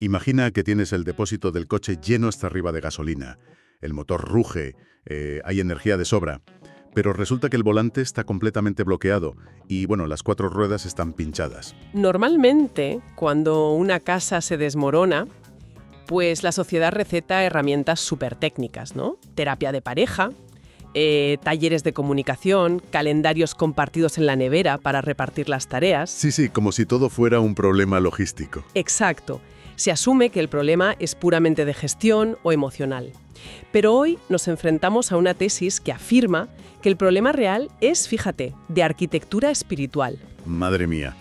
Imagina que tienes el depósito del coche lleno hasta arriba de gasolina. El motor ruge, hay energía de sobra. Pero resulta que el volante está completamente bloqueado y, bueno, las 4 ruedas están pinchadas. Normalmente, cuando una casa se desmorona, pues la sociedad receta herramientas súper técnicas, ¿no? Terapia de pareja, talleres de comunicación, calendarios compartidos en la nevera para repartir las tareas. Sí, como si todo fuera un problema logístico. Exacto. Se asume que el problema es puramente de gestión o emocional. Pero hoy nos enfrentamos a una tesis que afirma que el problema real es, fíjate, de arquitectura espiritual. Madre mía.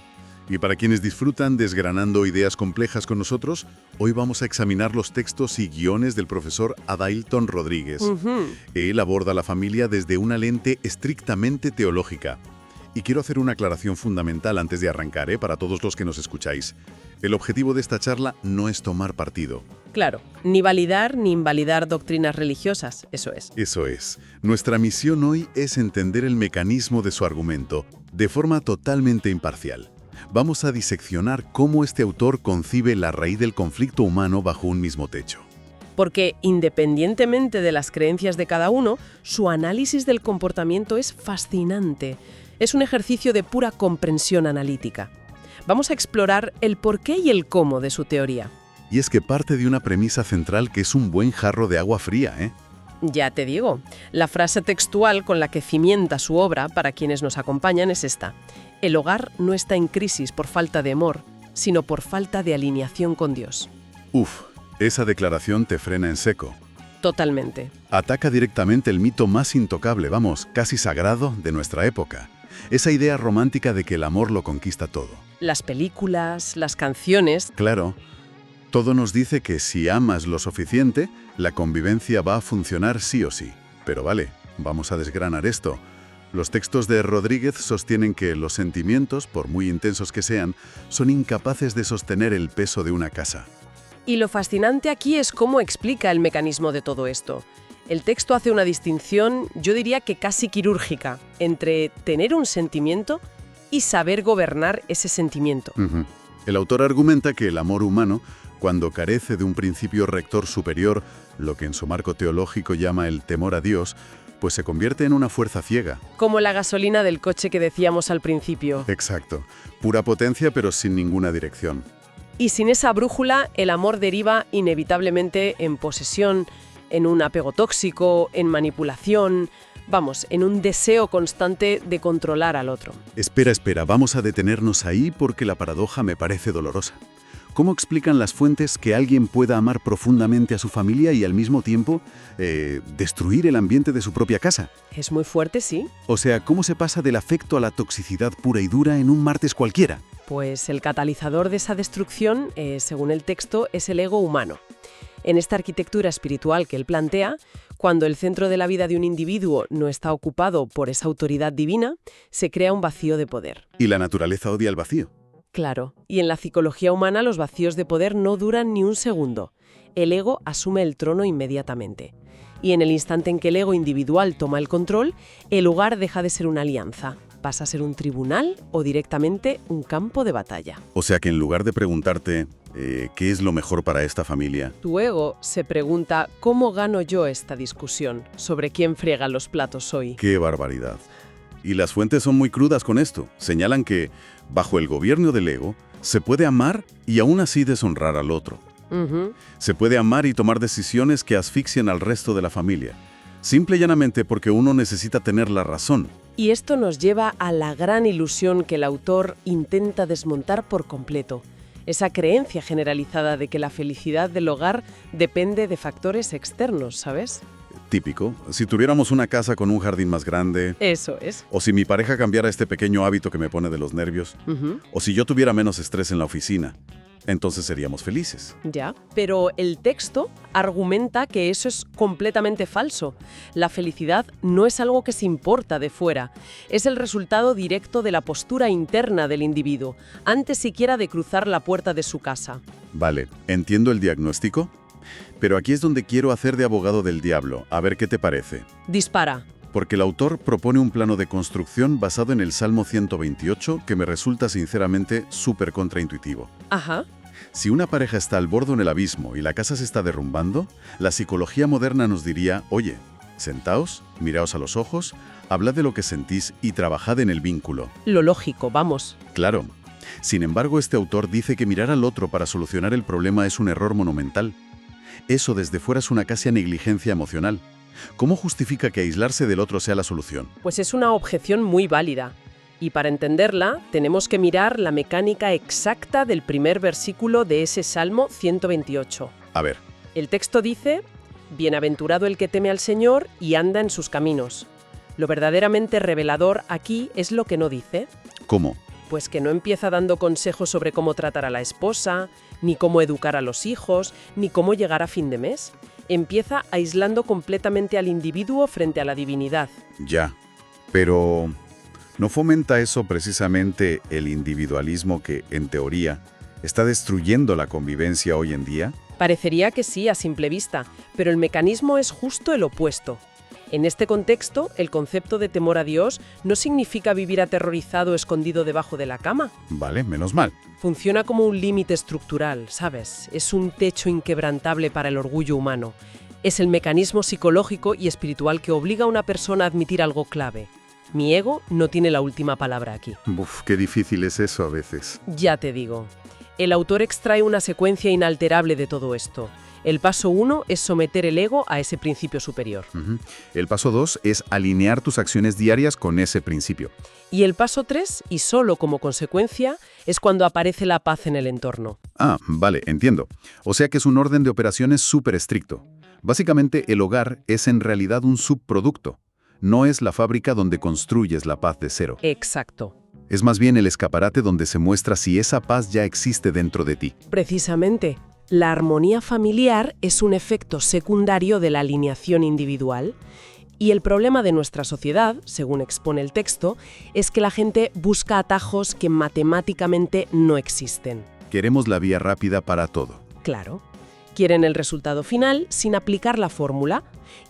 Y para quienes disfrutan desgranando ideas complejas con nosotros, hoy vamos a examinar los textos y guiones del profesor Adailton Rodríguez. Él aborda la familia desde una lente estrictamente teológica. Y quiero hacer una aclaración fundamental antes de arrancar, para todos los que nos escucháis. El objetivo de esta charla no es tomar partido. Claro, ni validar ni invalidar doctrinas religiosas, eso es. Eso es. Nuestra misión hoy es entender el mecanismo de su argumento, de forma totalmente imparcial. Vamos a diseccionar cómo este autor concibe la raíz del conflicto humano bajo un mismo techo. Porque, independientemente de las creencias de cada uno, su análisis del comportamiento es fascinante. Es un ejercicio de pura comprensión analítica. Vamos a explorar el porqué y el cómo de su teoría. Y es que parte de una premisa central que es un buen jarro de agua fría, Ya te digo, la frase textual con la que cimienta su obra para quienes nos acompañan es esta. El hogar no está en crisis por falta de amor, sino por falta de alineación con Dios. Uf, esa declaración te frena en seco. Totalmente. Ataca directamente el mito más intocable, casi sagrado de nuestra época. Esa idea romántica de que el amor lo conquista todo. Las películas, las canciones. Claro, todo nos dice que si amas lo suficiente, la convivencia va a funcionar sí o sí. Pero vale, vamos a desgranar esto. Los textos de Rodríguez sostienen que los sentimientos, por muy intensos que sean, son incapaces de sostener el peso de una casa. Y lo fascinante aquí es cómo explica el mecanismo de todo esto. El texto hace una distinción, yo diría que casi quirúrgica, entre tener un sentimiento y saber gobernar ese sentimiento. El autor argumenta que el amor humano, cuando carece de un principio rector superior, lo que en su marco teológico llama el temor a Dios, pues se convierte en una fuerza ciega. Como la gasolina del coche que decíamos al principio. Exacto. Pura potencia, pero sin ninguna dirección. Y sin esa brújula, el amor deriva inevitablemente en posesión, en un apego tóxico, en manipulación, en un deseo constante de controlar al otro. Espera, vamos a detenernos ahí porque la paradoja me parece dolorosa. ¿Cómo explican las fuentes que alguien pueda amar profundamente a su familia y al mismo tiempo destruir el ambiente de su propia casa? Es muy fuerte, sí. O sea, ¿cómo se pasa del afecto a la toxicidad pura y dura en un martes cualquiera? Pues el catalizador de esa destrucción, según el texto, es el ego humano. En esta arquitectura espiritual que él plantea, cuando el centro de la vida de un individuo no está ocupado por esa autoridad divina, se crea un vacío de poder. Y la naturaleza odia el vacío. Claro, y en la psicología humana los vacíos de poder no duran ni un segundo. El ego asume el trono inmediatamente. Y en el instante en que el ego individual toma el control, el hogar deja de ser una alianza. Pasa a ser un tribunal o directamente un campo de batalla. O sea que en lugar de preguntarte ¿qué es lo mejor para esta familia? Tu ego se pregunta ¿cómo gano yo esta discusión sobre quién friega los platos hoy? ¡Qué barbaridad! Y las fuentes son muy crudas con esto. Señalan que, bajo el gobierno del ego, se puede amar y aún así deshonrar al otro. Se puede amar y tomar decisiones que asfixian al resto de la familia. Simple y llanamente porque uno necesita tener la razón. Y esto nos lleva a la gran ilusión que el autor intenta desmontar por completo. Esa creencia generalizada de que la felicidad del hogar depende de factores externos, ¿sabes? Típico. Si tuviéramos una casa con un jardín más grande. Eso es. O si mi pareja cambiara este pequeño hábito que me pone de los nervios. O si yo tuviera menos estrés en la oficina. Entonces seríamos felices. Ya, pero el texto argumenta que eso es completamente falso. La felicidad no es algo que se importa de fuera. Es el resultado directo de la postura interna del individuo, antes siquiera de cruzar la puerta de su casa. Vale, entiendo el diagnóstico, pero aquí es donde quiero hacer de abogado del diablo. A ver qué te parece. Dispara. Porque el autor propone un plano de construcción basado en el Salmo 128 que me resulta sinceramente súper contraintuitivo. Ajá. Si una pareja está al borde del abismo y la casa se está derrumbando, la psicología moderna nos diría, oye, sentaos, miraos a los ojos, hablad de lo que sentís y trabajad en el vínculo. Lo lógico, vamos. Claro. Sin embargo, este autor dice que mirar al otro para solucionar el problema es un error monumental. Eso desde fuera es una casi negligencia emocional. ¿Cómo justifica que aislarse del otro sea la solución? Pues es una objeción muy válida. Y para entenderla, tenemos que mirar la mecánica exacta del primer versículo de ese Salmo 128. A ver, El texto dice: «Bienaventurado el que teme al Señor y anda en sus caminos». Lo verdaderamente revelador aquí es lo que no dice. ¿cómo? Pues que no empieza dando consejos sobre cómo tratar a la esposa, ni cómo educar a los hijos, ni cómo llegar a fin de mes. Empieza aislando completamente al individuo frente a la divinidad. Ya. Pero ¿no fomenta eso precisamente el individualismo que, en teoría, está destruyendo la convivencia hoy en día? Parecería que sí a simple vista, pero el mecanismo es justo el opuesto. En este contexto, el concepto de temor a Dios no significa vivir aterrorizado escondido debajo de la cama. Vale, menos mal. Funciona como un límite estructural, ¿sabes? Es un techo inquebrantable para el orgullo humano. Es el mecanismo psicológico y espiritual que obliga a una persona a admitir algo clave. Mi ego no tiene la última palabra aquí. Uf, qué difícil es eso a veces. Ya te digo. El autor extrae una secuencia inalterable de todo esto. El paso 1 es someter el ego a ese principio superior. El paso 2 es alinear tus acciones diarias con ese principio. Y el paso 3, y solo como consecuencia, es cuando aparece la paz en el entorno. Ah, vale, entiendo. O sea que es un orden de operaciones súper estricto. Básicamente, el hogar es en realidad un subproducto. No es la fábrica donde construyes la paz de cero. Exacto. Es más bien el escaparate donde se muestra si esa paz ya existe dentro de ti. Precisamente, la armonía familiar es un efecto secundario de la alineación individual. Y el problema de nuestra sociedad, según expone el texto, es que la gente busca atajos que matemáticamente no existen. Queremos la vía rápida para todo. Claro. Quieren el resultado final sin aplicar la fórmula.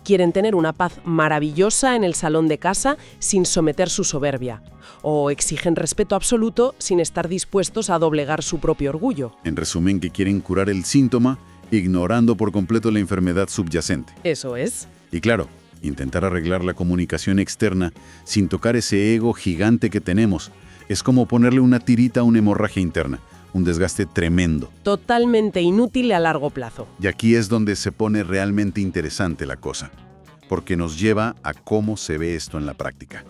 Quieren tener una paz maravillosa en el salón de casa sin someter su soberbia. O exigen respeto absoluto sin estar dispuestos a doblegar su propio orgullo. En resumen, que quieren curar el síntoma ignorando por completo la enfermedad subyacente. Eso es. Y claro, intentar arreglar la comunicación externa sin tocar ese ego gigante que tenemos es como ponerle una tirita a una hemorragia interna. Un desgaste tremendo. Totalmente inútil a largo plazo. Y aquí es donde se pone realmente interesante la cosa, porque nos lleva a cómo se ve esto en la práctica.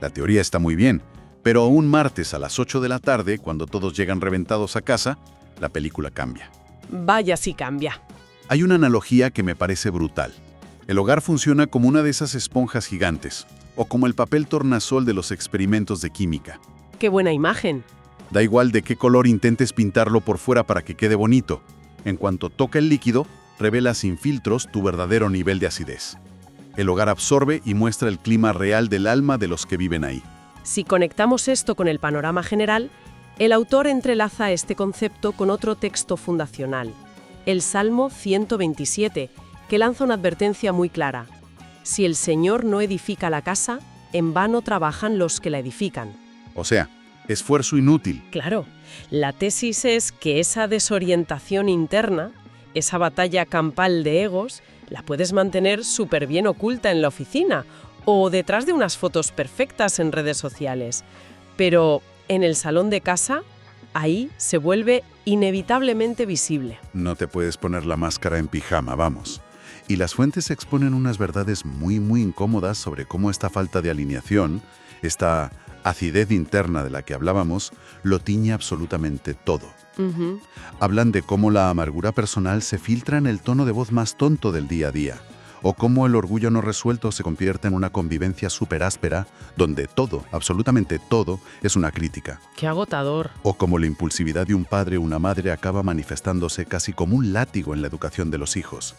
La teoría está muy bien, pero un martes a las 8 de la tarde, cuando todos llegan reventados a casa, la película cambia. Vaya si cambia. Hay una analogía que me parece brutal. El hogar funciona como una de esas esponjas gigantes, o como el papel tornasol de los experimentos de química. Qué buena imagen. Da igual de qué color intentes pintarlo por fuera para que quede bonito. En cuanto toca el líquido, revela sin filtros tu verdadero nivel de acidez. El hogar absorbe y muestra el clima real del alma de los que viven ahí. Si conectamos esto con el panorama general, el autor entrelaza este concepto con otro texto fundacional, el Salmo 127, que lanza una advertencia muy clara. Si el Señor no edifica la casa, en vano trabajan los que la edifican. O sea, esfuerzo inútil. Claro, la tesis es que esa desorientación interna, esa batalla campal de egos, la puedes mantener súper bien oculta en la oficina o detrás de unas fotos perfectas en redes sociales. Pero en el salón de casa, ahí se vuelve inevitablemente visible. No te puedes poner la máscara en pijama, vamos. Y las fuentes exponen unas verdades muy incómodas sobre cómo esta falta de alineación, esta acidez interna de la que hablábamos, lo tiñe absolutamente todo. Hablan de cómo la amargura personal se filtra en el tono de voz más tonto del día a día, o cómo el orgullo no resuelto se convierte en una convivencia súper áspera, donde todo, absolutamente todo, es una crítica. ¡Qué agotador! O como la impulsividad de un padre o una madre acaba manifestándose casi como un látigo en la educación de los hijos.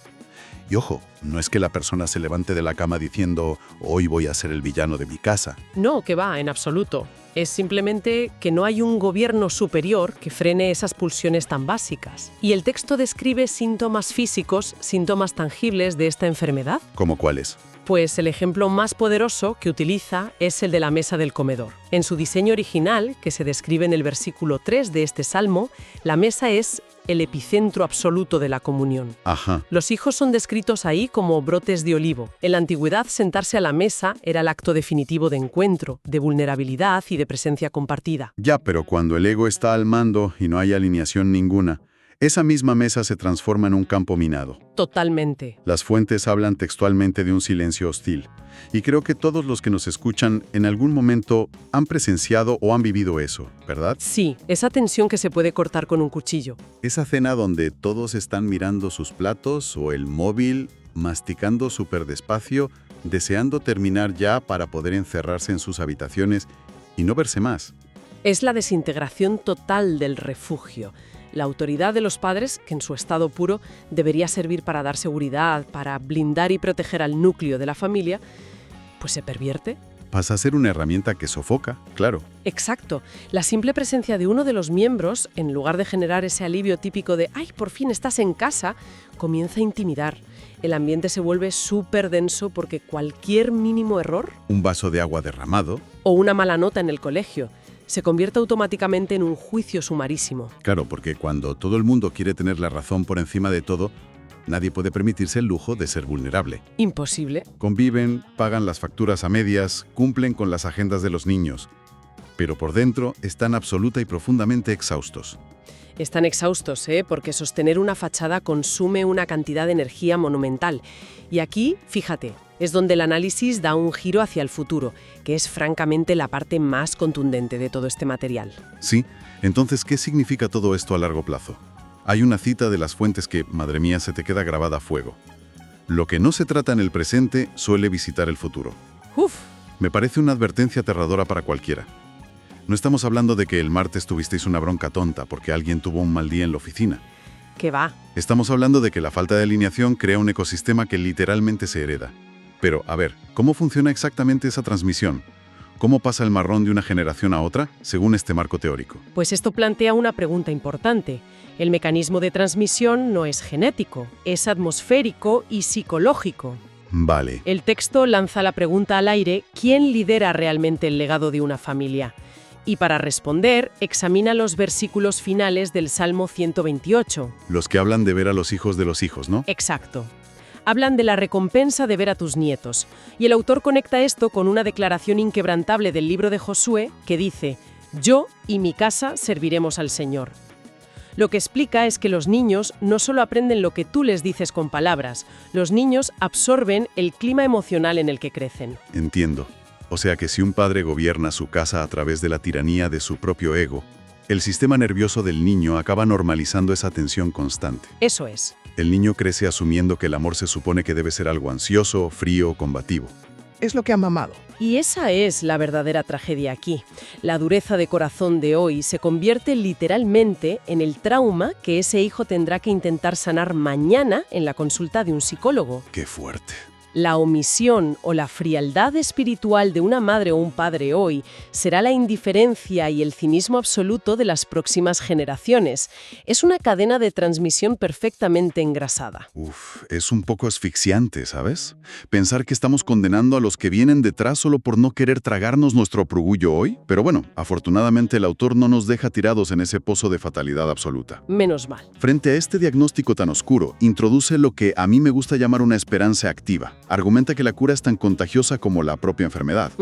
Y ojo, no es que la persona se levante de la cama diciendo «hoy voy a ser el villano de mi casa». No, que va, en absoluto. Es simplemente que no hay un gobierno superior que frene esas pulsiones tan básicas. Y el texto describe síntomas físicos, síntomas tangibles de esta enfermedad. ¿Cómo cuáles? Pues el ejemplo más poderoso que utiliza es el de la mesa del comedor. En su diseño original, que se describe en el versículo 3 de este salmo, la mesa es el epicentro absoluto de la comunión. Ajá. Los hijos son descritos ahí como brotes de olivo. En la antigüedad, sentarse a la mesa era el acto definitivo de encuentro, de vulnerabilidad y de presencia compartida. Ya, pero cuando el ego está al mando y no hay alineación ninguna, esa misma mesa se transforma en un campo minado. Totalmente. Las fuentes hablan textualmente de un silencio hostil. Y creo que todos los que nos escuchan en algún momento han presenciado o han vivido eso, ¿verdad? Sí, esa tensión que se puede cortar con un cuchillo. Esa cena donde todos están mirando sus platos o el móvil, masticando súper despacio, deseando terminar ya para poder encerrarse en sus habitaciones y no verse más. Es la desintegración total del refugio. La autoridad de los padres, que en su estado puro debería servir para dar seguridad, para blindar y proteger al núcleo de la familia, pues se pervierte. Pasa a ser una herramienta que sofoca, claro. Exacto. La simple presencia de uno de los miembros, en lugar de generar ese alivio típico de «ay, por fin estás en casa», comienza a intimidar. El ambiente se vuelve súper denso porque cualquier mínimo error Un vaso de agua derramado. o una mala nota en el colegio se convierte automáticamente en un juicio sumarísimo. Claro, porque cuando todo el mundo quiere tener la razón por encima de todo, nadie puede permitirse el lujo de ser vulnerable. Imposible. Conviven, pagan las facturas a medias, cumplen con las agendas de los niños. Pero por dentro están absoluta y profundamente exhaustos. Están exhaustos, porque sostener una fachada consume una cantidad de energía monumental. Y aquí, fíjate, es donde el análisis da un giro hacia el futuro, que es francamente la parte más contundente de todo este material. Sí, entonces, ¿qué significa todo esto a largo plazo? Hay una cita de las fuentes que, madre mía, se te queda grabada a fuego. Lo que no se trata en el presente suele visitar el futuro. Uf, Me parece una advertencia aterradora para cualquiera. No estamos hablando de que el martes tuvisteis una bronca tonta porque alguien tuvo un mal día en la oficina. ¿qué va? Estamos hablando de que la falta de alineación crea un ecosistema que literalmente se hereda. Pero, a ver, ¿cómo funciona exactamente esa transmisión? ¿Cómo pasa el marrón de una generación a otra, según este marco teórico? Pues esto plantea una pregunta importante. El mecanismo de transmisión no es genético, es atmosférico y psicológico. Vale. El texto lanza la pregunta al aire: ¿quién lidera realmente el legado de una familia? Y para responder, examina los versículos finales del Salmo 128. Los que hablan de ver a los hijos de los hijos, ¿no? Exacto. Hablan de la recompensa de ver a tus nietos. Y el autor conecta esto con una declaración inquebrantable del libro de Josué que dice: «Yo y mi casa serviremos al Señor». Lo que explica es que los niños no solo aprenden lo que tú les dices con palabras, los niños absorben el clima emocional en el que crecen. Entiendo. O sea que si un padre gobierna su casa a través de la tiranía de su propio ego, el sistema nervioso del niño acaba normalizando esa tensión constante. Eso es. El niño crece asumiendo que el amor se supone que debe ser algo ansioso, frío, combativo. Es lo que han mamado. Y esa es la verdadera tragedia aquí. La dureza de corazón de hoy se convierte literalmente en el trauma que ese hijo tendrá que intentar sanar mañana en la consulta de un psicólogo. ¡Qué fuerte! La omisión o la frialdad espiritual de una madre o un padre hoy será la indiferencia y el cinismo absoluto de las próximas generaciones. Es una cadena de transmisión perfectamente engrasada. Es un poco asfixiante, ¿sabes? Pensar que estamos condenando a los que vienen detrás solo por no querer tragarnos nuestro orgullo hoy. Pero bueno, afortunadamente el autor no nos deja tirados en ese pozo de fatalidad absoluta. Menos mal. Frente a este diagnóstico tan oscuro, introduce lo que a mí me gusta llamar una esperanza activa. Argumenta que la cura es tan contagiosa como la propia enfermedad.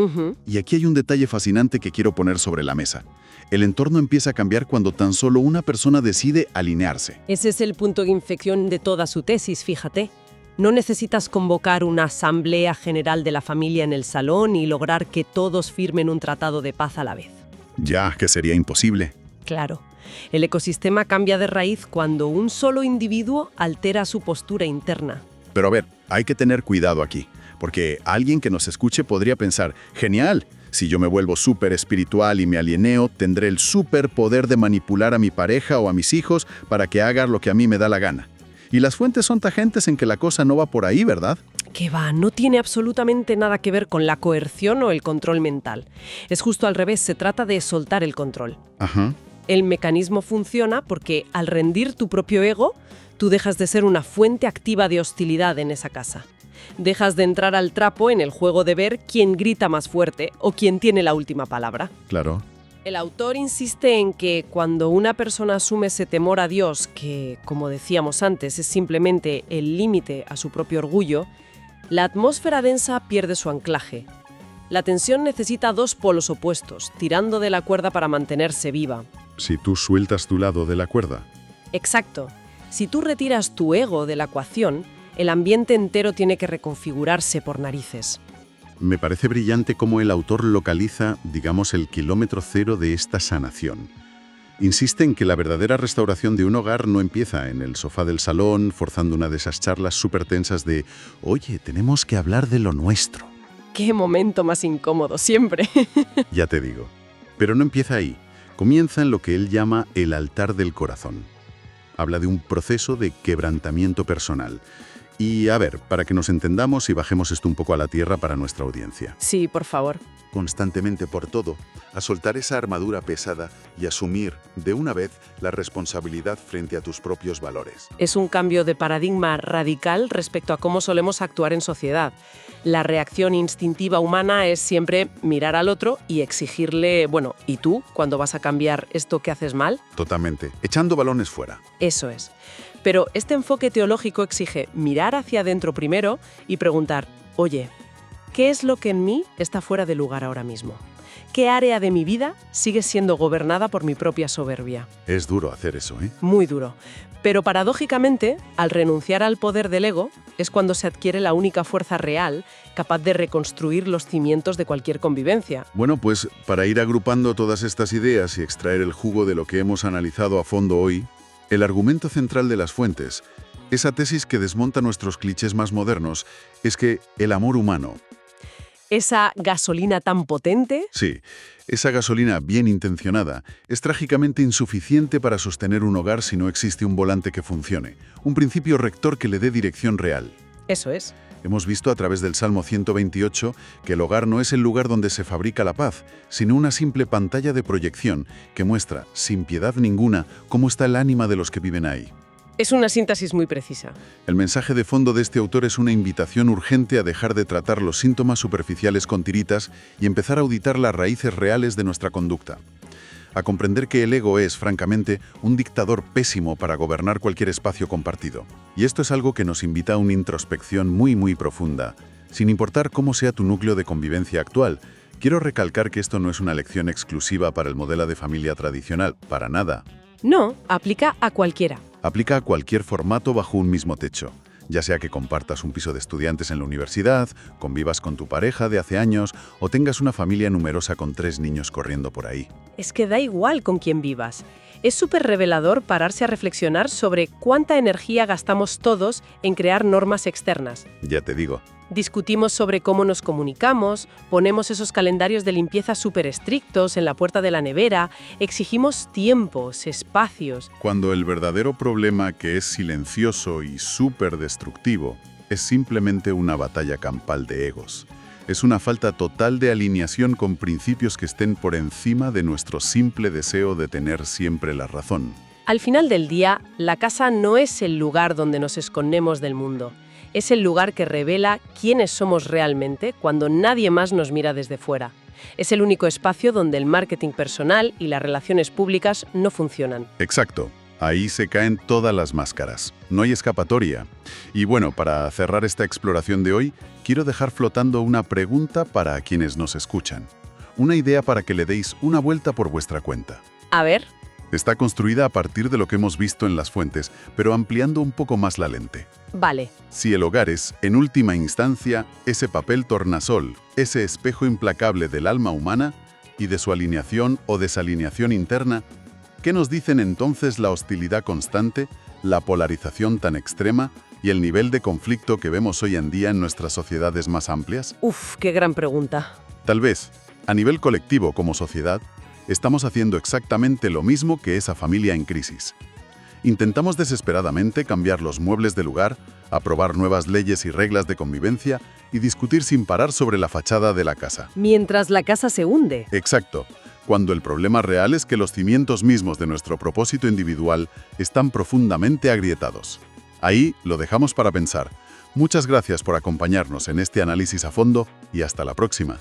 Y aquí hay un detalle fascinante que quiero poner sobre la mesa. El entorno empieza a cambiar cuando tan solo una persona decide alinearse. Ese es el punto de inflexión de toda su tesis, fíjate. No necesitas convocar una asamblea general de la familia en el salón y lograr que todos firmen un tratado de paz a la vez. Ya, que sería imposible. Claro. El ecosistema cambia de raíz cuando un solo individuo altera su postura interna. Pero a ver, hay que tener cuidado aquí, porque alguien que nos escuche podría pensar, genial, si yo me vuelvo súper espiritual y me alieneo, tendré el superpoder de manipular a mi pareja o a mis hijos para que hagan lo que a mí me da la gana. Y las fuentes son tajentes en que la cosa no va por ahí, ¿verdad? Que va, no tiene absolutamente nada que ver con la coerción o el control mental. Es justo al revés, se trata de soltar el control. Ajá. El mecanismo funciona porque al rendir tu propio ego, tú dejas de ser una fuente activa de hostilidad en esa casa. Dejas de entrar al trapo en el juego de ver quién grita más fuerte o quién tiene la última palabra. Claro. El autor insiste en que cuando una persona asume ese temor a Dios, que, como decíamos antes, es simplemente el límite a su propio orgullo, la atmósfera densa pierde su anclaje. La tensión necesita dos polos opuestos, tirando de la cuerda para mantenerse viva. Si tú sueltas tu lado de la cuerda. Exacto. Si tú retiras tu ego de la ecuación, el ambiente entero tiene que reconfigurarse por narices. Me parece brillante cómo el autor localiza, digamos, el kilómetro cero de esta sanación. Insiste en que la verdadera restauración de un hogar no empieza en el sofá del salón, forzando una de esas charlas súper tensas de «Oye, tenemos que hablar de lo nuestro». ¡Qué momento más incómodo siempre! Ya te digo. Pero no empieza ahí. Comienza en lo que él llama el altar del corazón. Habla de un proceso de quebrantamiento personal. Y a ver, para que nos entendamos y bajemos esto un poco a la tierra para nuestra audiencia. Sí, por favor. Constantemente por todo, a soltar esa armadura pesada y asumir, de una vez, la responsabilidad frente a tus propios valores. Es un cambio de paradigma radical respecto a cómo solemos actuar en sociedad. La reacción instintiva humana es siempre mirar al otro y exigirle, bueno, ¿y tú cuándo vas a cambiar esto que haces mal? Totalmente. Echando balones fuera. Eso es. Pero este enfoque teológico exige mirar hacia adentro primero y preguntar, oye, ¿qué es lo que en mí está fuera de lugar ahora mismo? ¿Qué área de mi vida sigue siendo gobernada por mi propia soberbia? Es duro hacer eso, ¿eh? Muy duro. Pero paradójicamente, al renunciar al poder del ego, es cuando se adquiere la única fuerza real capaz de reconstruir los cimientos de cualquier convivencia. Bueno, pues para ir agrupando todas estas ideas y extraer el jugo de lo que hemos analizado a fondo hoy, el argumento central de las fuentes, esa tesis que desmonta nuestros clichés más modernos, es que el amor humano, ¿Esa gasolina tan potente? sí, esa gasolina bien intencionada, es trágicamente insuficiente para sostener un hogar si no existe un volante que funcione, un principio rector que le dé dirección real. Eso es. Hemos visto a través del Salmo 128 que el hogar no es el lugar donde se fabrica la paz, sino una simple pantalla de proyección que muestra, sin piedad ninguna, cómo está el ánima de los que viven ahí. Es una síntesis muy precisa. El mensaje de fondo de este autor es una invitación urgente a dejar de tratar los síntomas superficiales con tiritas y empezar a auditar las raíces reales de nuestra conducta. A comprender que el ego es, francamente, un dictador pésimo para gobernar cualquier espacio compartido. Y esto es algo que nos invita a una introspección muy profunda. Sin importar cómo sea tu núcleo de convivencia actual, quiero recalcar que esto no es una lección exclusiva para el modelo de familia tradicional, para nada. No, aplica a cualquiera. Aplica a cualquier formato bajo un mismo techo. Ya sea que compartas un piso de estudiantes en la universidad, convivas con tu pareja de hace años o tengas una familia numerosa con 3 niños corriendo por ahí. Es que da igual con quién vivas. Es súper revelador pararse a reflexionar sobre cuánta energía gastamos todos en crear normas externas. Ya te digo. Discutimos sobre cómo nos comunicamos, ponemos esos calendarios de limpieza súper estrictos en la puerta de la nevera, exigimos tiempos, espacios. Cuando el verdadero problema, que es silencioso y súper destructivo, es simplemente una batalla campal de egos. Es una falta total de alineación con principios que estén por encima de nuestro simple deseo de tener siempre la razón. Al final del día, la casa no es el lugar donde nos escondemos del mundo. Es el lugar que revela quiénes somos realmente cuando nadie más nos mira desde fuera. Es el único espacio donde el marketing personal y las relaciones públicas no funcionan. Exacto. Ahí se caen todas las máscaras. No hay escapatoria. Y bueno, para cerrar esta exploración de hoy, quiero dejar flotando una pregunta para quienes nos escuchan. Una idea para que le deis una vuelta por vuestra cuenta. A ver. Está construida a partir de lo que hemos visto en las fuentes, pero ampliando un poco más la lente. Vale. Si el hogar es, en última instancia, ese papel tornasol, ese espejo implacable del alma humana y de su alineación o desalineación interna, ¿qué nos dicen entonces la hostilidad constante, la polarización tan extrema y el nivel de conflicto que vemos hoy en día en nuestras sociedades más amplias? Uf, qué gran pregunta. Tal vez, a nivel colectivo como sociedad, estamos haciendo exactamente lo mismo que esa familia en crisis. Intentamos desesperadamente cambiar los muebles del lugar, aprobar nuevas leyes y reglas de convivencia y discutir sin parar sobre la fachada de la casa. Mientras la casa se hunde. Exacto, cuando el problema real es que los cimientos mismos de nuestro propósito individual están profundamente agrietados. Ahí lo dejamos para pensar. Muchas gracias por acompañarnos en este análisis a fondo y hasta la próxima.